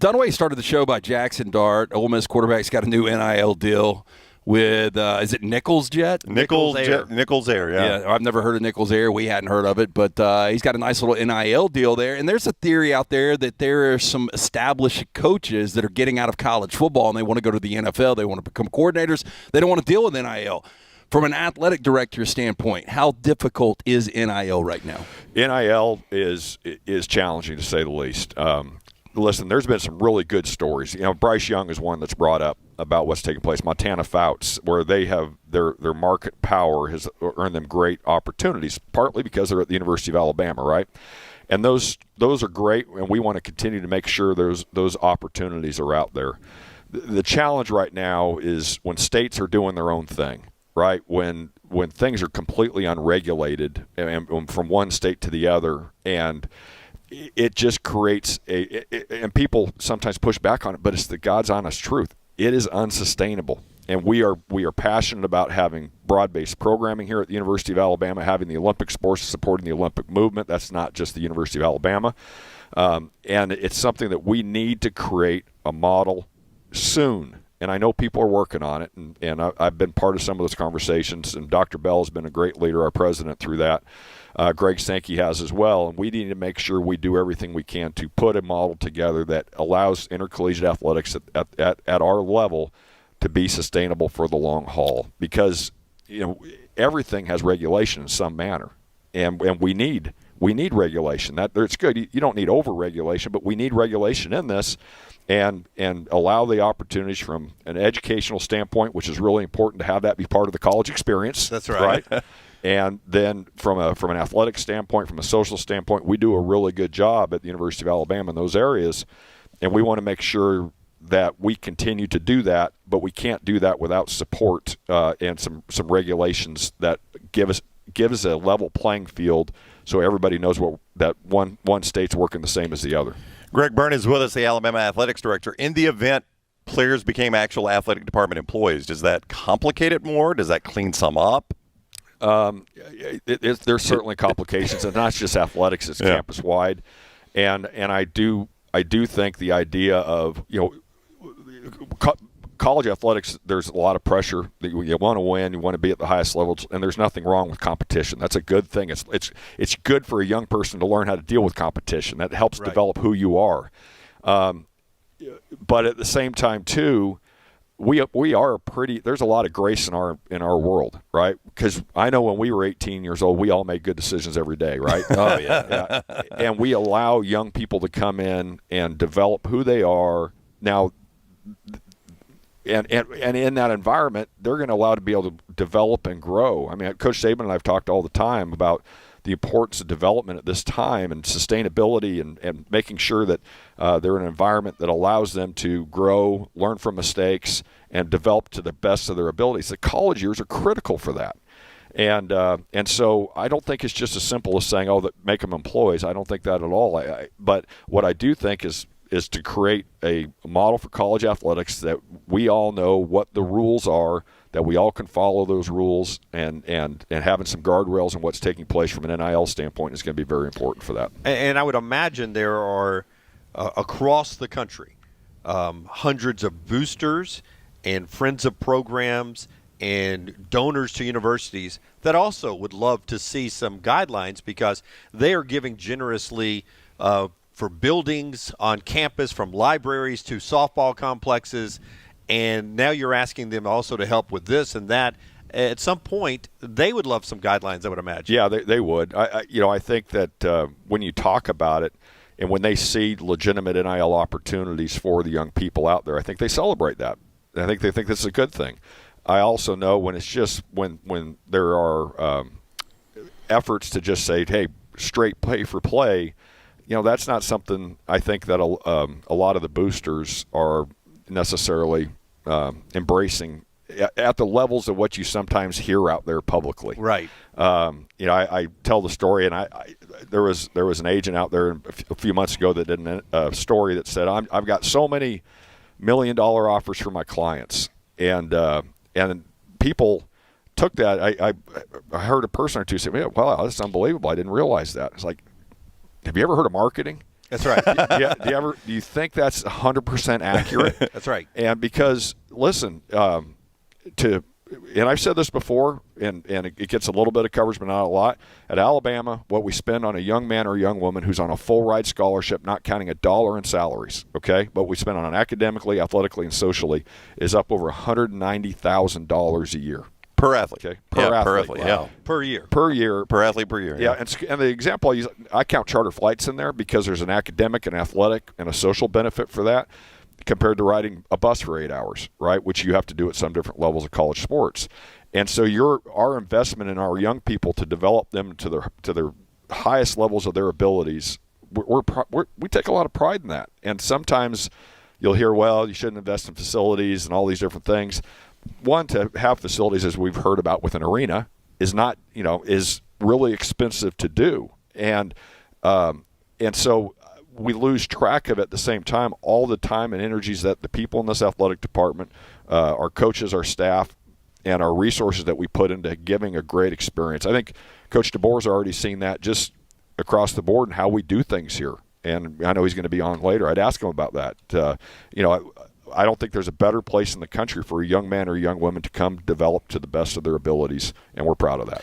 Dunaway started the show by Jackson Dart. Ole Miss quarterback's got a new NIL deal with, is it Nichols Jet? Nichols Air, yeah. I've never heard of Nichols Air. We hadn't heard of it, but he's got a nice little NIL deal there. And there's a theory out there that there are some established coaches that are getting out of college football and they want to go to the NFL. They want to become coordinators. They don't want to deal with NIL. From an athletic director standpoint, how difficult is NIL right now? NIL is challenging, to say the least. Listen, there's been some really good stories. Bryce Young is one that's brought up about what's taking place. Montana Fouts, where they have their market power has earned them great opportunities, partly because they're at the University of Alabama, right? And those are great, and we want to continue to make sure those opportunities are out there. The challenge right now is when states are doing their own thing, right? When things are completely unregulated and from one state to the other, and it just creates and people sometimes push back on it, but it's the God's honest truth. It is unsustainable. And we are passionate about having broad-based programming here at the University of Alabama, having the Olympic sports, supporting the Olympic movement. That's not just the University of Alabama. And it's something that we need to create a model soon. And I know people are working on it, and I've been part of some of those conversations, and Dr. Bell has been a great leader, our president, through that. Greg Sankey has as well, and we need to make sure we do everything we can to put a model together that allows intercollegiate athletics at our level to be sustainable for the long haul, because everything has regulation in some manner, and we need regulation. It's good. You don't need over-regulation, but we need regulation in this, and allow the opportunities from an educational standpoint, which is really important to have that be part of the college experience. That's right. And then from an athletic standpoint, from a social standpoint, we do a really good job at the University of Alabama in those areas, and we want to make sure that we continue to do that, but we can't do that without support and some regulations that give us a level playing field so everybody knows that one state's working the same as the other. Greg Byrne is with us, the Alabama Athletics Director. In the event players became actual athletic department employees, does that complicate it more? Does that clean some up? There's certainly complications, and not just athletics; it's campus-wide. And I do think the idea of college athletics, there's a lot of pressure. You want to win, you want to be at the highest levels, and there's nothing wrong with competition. That's a good thing. It's good for a young person to learn how to deal with competition. That helps develop who you are. But at the same time, too, we are there's a lot of grace in our world, right? Because I know when we were 18 years old, we all made good decisions every day, right? Oh, yeah. And we allow young people to come in and develop who they are. Now, and in that environment, they're going to allow to be able to develop and grow. I mean, Coach Saban and I have talked all the time about the importance of development at this time and sustainability and making sure that they're in an environment that allows them to grow, learn from mistakes, and develop to the best of their abilities. The college years are critical for that. And so I don't think it's just as simple as saying, that make them employees. I don't think that at all. But what I do think is to create a model for college athletics that we all know what the rules are, that we all can follow those rules, and having some guardrails in what's taking place from an NIL standpoint is going to be very important for that. And I would imagine there are, across the country, hundreds of boosters and friends of programs and donors to universities that also would love to see some guidelines, because they are giving generously for buildings on campus, from libraries to softball complexes. And now you're asking them also to help with this and that. At some point, they would love some guidelines, I would imagine. Yeah, they would. I think that when you talk about it and when they see legitimate NIL opportunities for the young people out there, I think they celebrate that. I think they think this is a good thing. I also know when it's just when there are efforts to just say, hey, straight pay for play, that's not something I think that a lot of the boosters are necessarily embracing at the levels of what you sometimes hear out there publicly. Right. I tell the story, and there was an agent out there a few months ago that did a story that said, I've got so many $1 million offers for my clients, and people took that. I heard a person or two say, "Wow, that's unbelievable! I didn't realize that." It's like, have you ever heard of marketing? That's right. Do you think that's 100% accurate? That's right. And because, listen, and I've said this before, and it gets a little bit of coverage, but not a lot. At Alabama, what we spend on a young man or young woman who's on a full ride scholarship, not counting a dollar in salaries, okay? What we spend on academically, athletically, and socially is up over $190,000 a year. Per athlete. Okay. Per athlete. Wow. Yeah. Per year. Per year. Per athlete per year. Yeah, and the example I use, I count charter flights in there because there's an academic, an athletic, and a social benefit for that, compared to riding a bus for 8 hours, right? Which you have to do at some different levels of college sports. And so our investment in our young people to develop them to their highest levels of their abilities, we take a lot of pride in that. And sometimes you'll hear, well, you shouldn't invest in facilities and all these different things. One, to have facilities, as we've heard about with an arena, is not, is really expensive to do. And so we lose track of at the same time all the time and energies that the people in this athletic department, our coaches, our staff, and our resources that we put into giving a great experience. I think Coach DeBoer's already seen that just across the board and how we do things here. And I know he's going to be on later. I'd ask him about that. I don't think there's a better place in the country for a young man or a young woman to come develop to the best of their abilities, and we're proud of that.